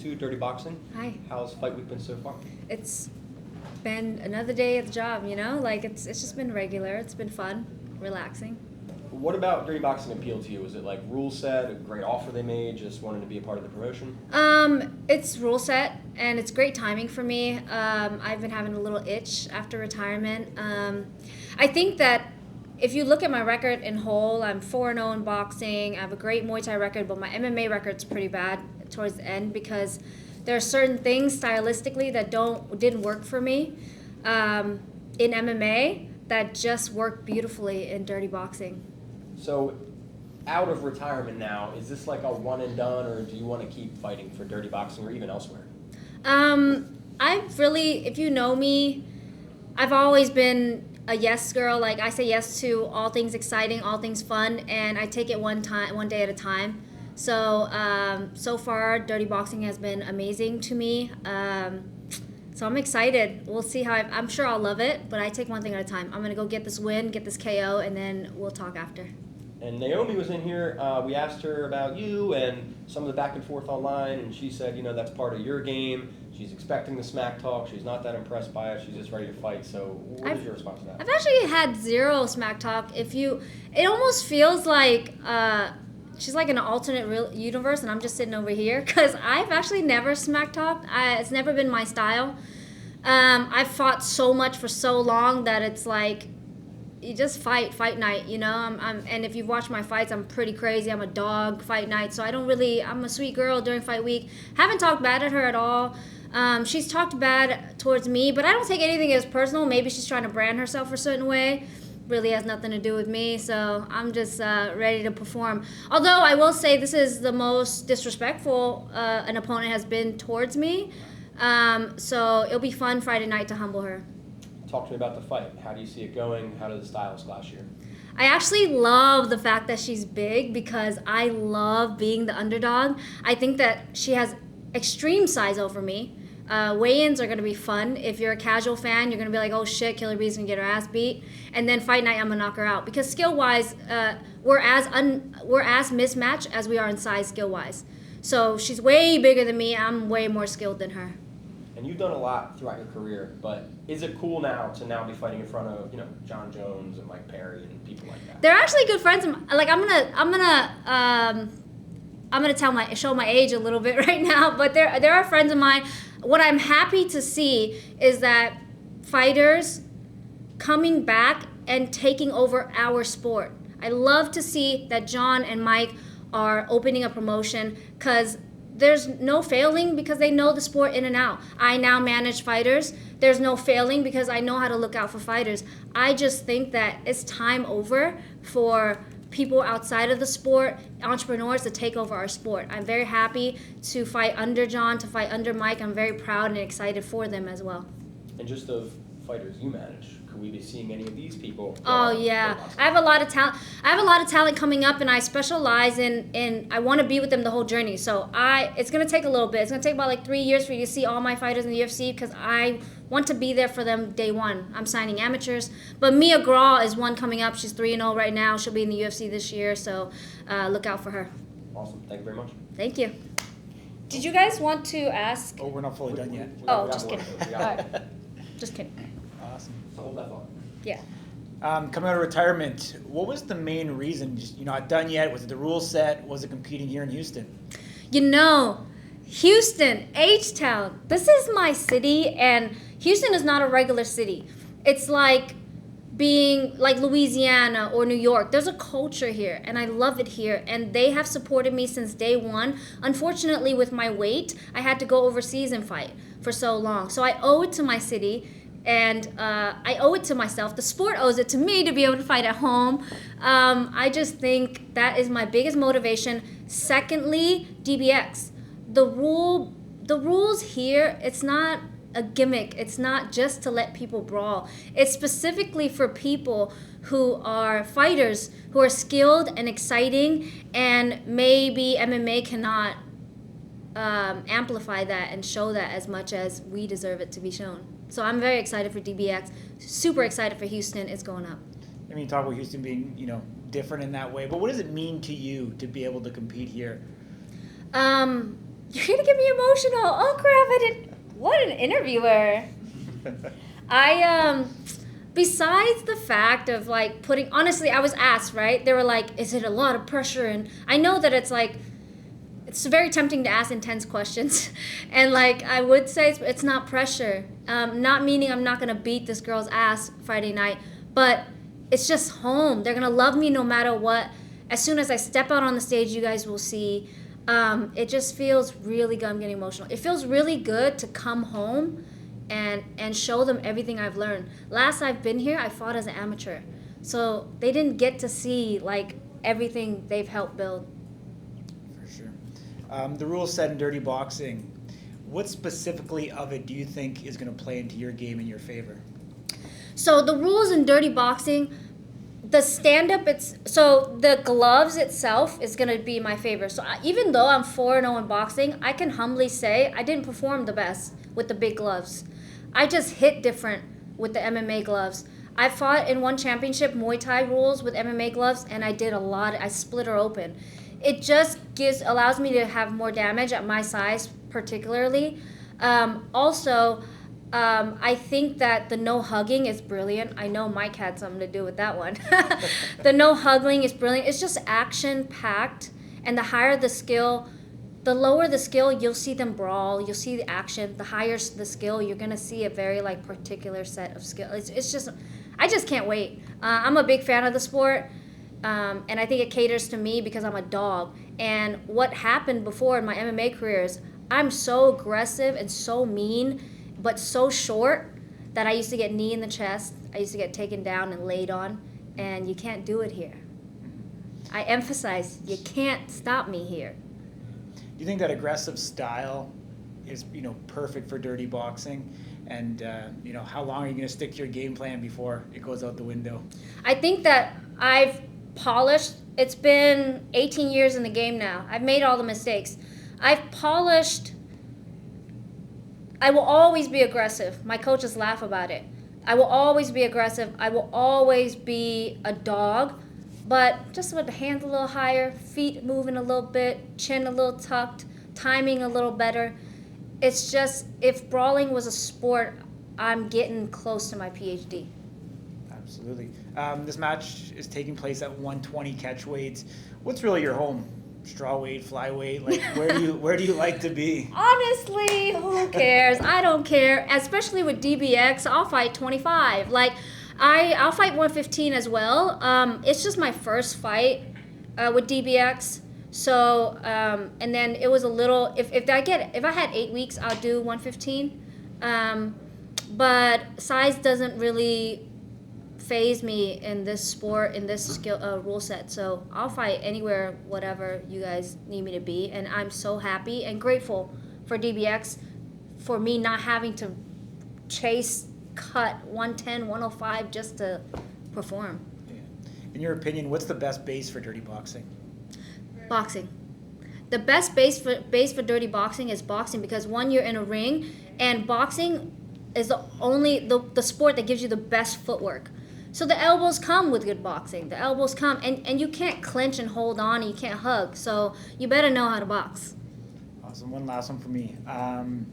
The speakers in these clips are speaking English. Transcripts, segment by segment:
to Dirty Boxing. Hi. How's fight week been so far? It's been another day at the job, Like, it's just been regular. It's been fun, relaxing. What about Dirty Boxing appealed to you? Was it like rule set, a great offer they made, just wanting to be a part of the promotion? It's rule set, and it's great timing for me. I've been having a little itch after retirement. I think that if you look at my record in whole, I'm 4-0 in boxing. I have a great Muay Thai record, but my MMA record's pretty bad towards the end because there are certain things stylistically that didn't work for me in MMA that just work beautifully in Dirty Boxing. So, out of retirement now, is this like a one and done, or do you want to keep fighting for Dirty Boxing or even elsewhere? If you know me, I've always been a yes girl. Like, I say yes to all things exciting, all things fun, and I take it one day at a time. So, so far, Dirty Boxing has been amazing to me. So I'm excited. We'll see how I'm sure I'll love it, but I take one thing at a time. I'm going to go get this win, get this KO, and then we'll talk after. And Naomi was in here. We asked her about you and some of the back and forth online, and she said, that's part of your game. She's expecting the smack talk. She's not that impressed by it. She's just ready to fight. So what is your response to that? I've actually had zero smack talk. It almost feels like she's like in an alternate real universe, and I'm just sitting over here because I've actually never smack talked. It's never been my style. I've fought so much for so long that it's like, you just fight night, and if you've watched my fights, I'm pretty crazy. I'm a dog fight night, so I'm a sweet girl during fight week. Haven't talked bad at her at all. She's talked bad towards me, but I don't take anything as personal. Maybe she's trying to brand herself a certain way. Really has nothing to do with me, so I'm just ready to perform. Although I will say this is the most disrespectful an opponent has been towards me, so it'll be fun Friday night to humble her. Talk to me about the fight. How do you see it going? How did the styles clash here? I actually love the fact that she's big because I love being the underdog. I think that she has extreme size over me. Weigh-ins are going to be fun. If you're a casual fan, you're going to be like, oh shit, Killer Bee's going to get her ass beat. And then fight night, I'm going to knock her out. Because skill-wise, we're as mismatched as we are in size skill-wise. So she's way bigger than me. I'm way more skilled than her. And you've done a lot throughout your career, but is it cool now to be fighting in front of, John Jones and Mike Perry and people like that? They're actually good friends. Like, I'm gonna show my age a little bit right now, but there are friends of mine. What I'm happy to see is that fighters coming back and taking over our sport. I love to see that John and Mike are opening a promotion because there's no failing because they know the sport in and out. I now manage fighters. There's no failing because I know how to look out for fighters. I just think that it's time over for people outside of the sport, entrepreneurs, to take over our sport. I'm very happy to fight under John, to fight under Mike. I'm very proud and excited for them as well. And just of fighters you manage, could we be seeing any of these people? Oh yeah, I have a lot of talent. I have a lot of talent coming up, and I specialize in I want to be with them the whole journey. So it's gonna take a little bit. It's gonna take about like 3 years for you to see all my fighters in the UFC because I want to be there for them day one. I'm signing amateurs, but Mia Graw is one coming up. She's 3-0 right now. She'll be in the UFC this year, so look out for her. Awesome. Thank you very much. Thank you. Did you guys want to ask? Oh, we're not fully done yet. Just kidding. Just kidding. Awesome. So hold that thought. Yeah. Coming out of retirement, what was the main reason? Just, you're not done yet? Was it the rule set? Was it competing here in Houston? Houston, H-Town, this is my city, and Houston is not a regular city. It's like being like Louisiana or New York. There's a culture here, and I love it here, and they have supported me since day one. Unfortunately, with my weight, I had to go overseas and fight for so long. So I owe it to my city, and I owe it to myself. The sport owes it to me to be able to fight at home. I just think that is my biggest motivation. Secondly, DBX. The rules here, it's not a gimmick. It's not just to let people brawl. It's specifically for people who are fighters, who are skilled and exciting, and maybe MMA cannot amplify that and show that as much as we deserve it to be shown. So I'm very excited for DBX, super excited for Houston. It's going up. I mean, you talk about Houston being, different in that way, but what does it mean to you to be able to compete here? You're gonna get me emotional. Oh crap! I didn't. What an interviewer. Besides the fact of like putting, honestly, I was asked, right? They were like, "Is it a lot of pressure?" And I know that it's like, it's very tempting to ask intense questions, and like I would say, it's not pressure. Not meaning I'm not gonna beat this girl's ass Friday night, but it's just home. They're gonna love me no matter what. As soon as I step out on the stage, you guys will see. It just feels really good. I'm getting emotional. It feels really good to come home and show them everything I've learned. Last I've been here, I fought as an amateur. So they didn't get to see like everything they've helped build. For sure. The rules set in Dirty Boxing. What specifically of it do you think is going to play into your game in your favor? So the rules in Dirty Boxing, the stand-up, so the gloves itself is going to be my favor. So even though I'm 4-0 in boxing, I can humbly say I didn't perform the best with the big gloves. I just hit different with the MMA gloves. I fought in one championship Muay Thai rules with MMA gloves, and I did a lot. I split her open. It just allows me to have more damage at my size, particularly. I think that the no hugging is brilliant. I know Mike had something to do with that one. The no hugging is brilliant. It's just action packed, and the higher the skill, the lower the skill, you'll see them brawl. You'll see the action. The higher the skill, you're gonna see a very like particular set of skill. It's just, I just can't wait. I'm a big fan of the sport, and I think it caters to me because I'm a dog. And what happened before in my MMA career is I'm so aggressive and so mean, but so short that I used to get knee in the chest. I used to get taken down and laid on, and you can't do it here. I emphasize, you can't stop me here. Do you think that aggressive style is, perfect for Dirty Boxing? And, how long are you going to stick to your game plan before it goes out the window? I think that I've polished. It's been 18 years in the game now. I've made all the mistakes. I've polished. I will always be aggressive. My coaches laugh about it. I will always be aggressive. I will always be a dog, but just with the hands a little higher, feet moving a little bit, chin a little tucked, timing a little better. It's just, if brawling was a sport, I'm getting close to my PhD. Absolutely. This match is taking place at 120 catch weights. What's really your home? Straw weight, flyweight, like where do you like to be? Honestly, who cares? I don't care. Especially with DBX, I'll fight 25. Like I'll fight 115 as well. It's just my first fight with DBX. So and then it was a little. If I had 8 weeks, I'll do 115. But size doesn't really phase me in this sport, in this skill rule set. So I'll fight anywhere, whatever you guys need me to be. And I'm so happy and grateful for DBX for me not having to cut 110, 105 just to perform. Yeah. In your opinion, what's the best base for Dirty Boxing? Boxing. The best base for Dirty Boxing is boxing, because one, you're in a ring, and boxing is the sport that gives you the best footwork. So the elbows come with good boxing. The elbows come, and you can't clinch and hold on, and you can't hug. So you better know how to box. Awesome. One last one for me. Can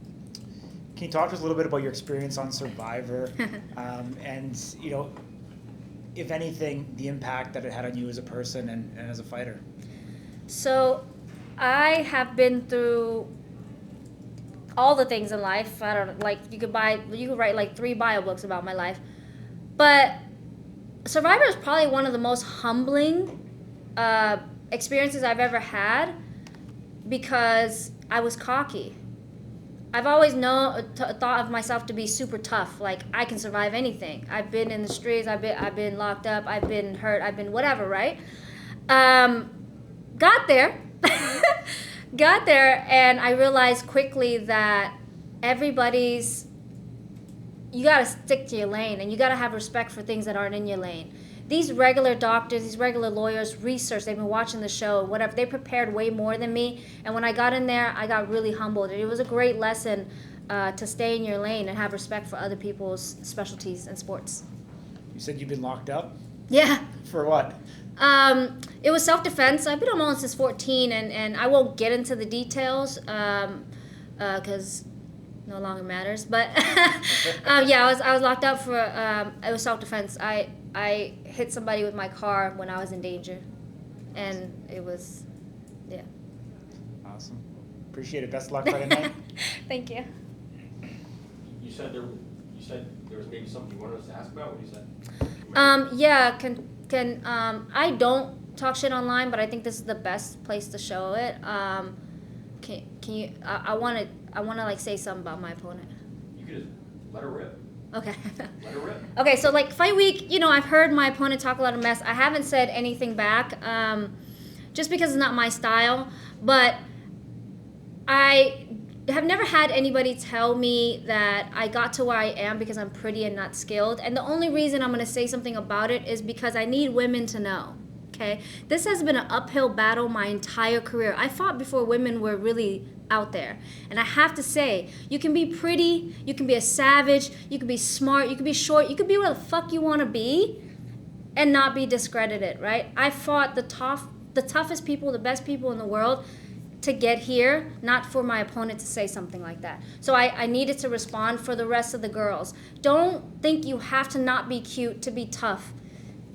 you talk to us a little bit about your experience on Survivor, and if anything, the impact that it had on you as a person and as a fighter? So I have been through all the things in life. I don't like you could write like 3 bio books about my life, but Survivor is probably one of the most humbling experiences I've ever had, because I was cocky. I've always thought of myself to be super tough. Like, I can survive anything. I've been in the streets. I've been locked up. I've been hurt. I've been whatever, right? Got there, and I realized quickly that you gotta stick to your lane, and you gotta have respect for things that aren't in your lane. These regular doctors, these regular lawyers, research, they've been watching the show, whatever, they prepared way more than me, and when I got in there, I got really humbled. It was a great lesson to stay in your lane and have respect for other people's specialties and sports. You said you've been locked up? Yeah. For what? It was self-defense. I've been on my own since 14, and I won't get into the details because no longer matters. But yeah, I was locked up for it was self-defense. I hit somebody with my car when I was in danger, and it was, yeah. Awesome. Appreciate it. Best of luck Friday night. Thank you. You said there was maybe something you wanted us to ask about. What you said? Yeah. Can I don't talk shit online, but I think this is the best place to show it. Can you? I want to like say something about my opponent. You could just let her rip. Okay. Let her rip. Okay, so like fight week, I've heard my opponent talk a lot of mess. I haven't said anything back, just because it's not my style. But I have never had anybody tell me that I got to where I am because I'm pretty and not skilled. And the only reason I'm going to say something about it is because I need women to know. Okay? This has been an uphill battle my entire career. I fought before women were really out there. And I have to say, you can be pretty, you can be a savage, you can be smart, you can be short, you can be what the fuck you want to be and not be discredited, right? I fought the toughest people, the best people in the world to get here, not for my opponent to say something like that. So I needed to respond for the rest of the girls. Don't think you have to not be cute to be tough,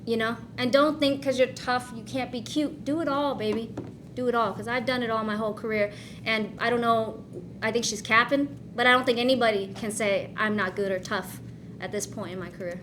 And don't think because you're tough you can't be cute. Do it all, baby. Do it all, because I've done it all my whole career. And I don't know, I think she's capping, but I don't think anybody can say I'm not good or tough at this point in my career.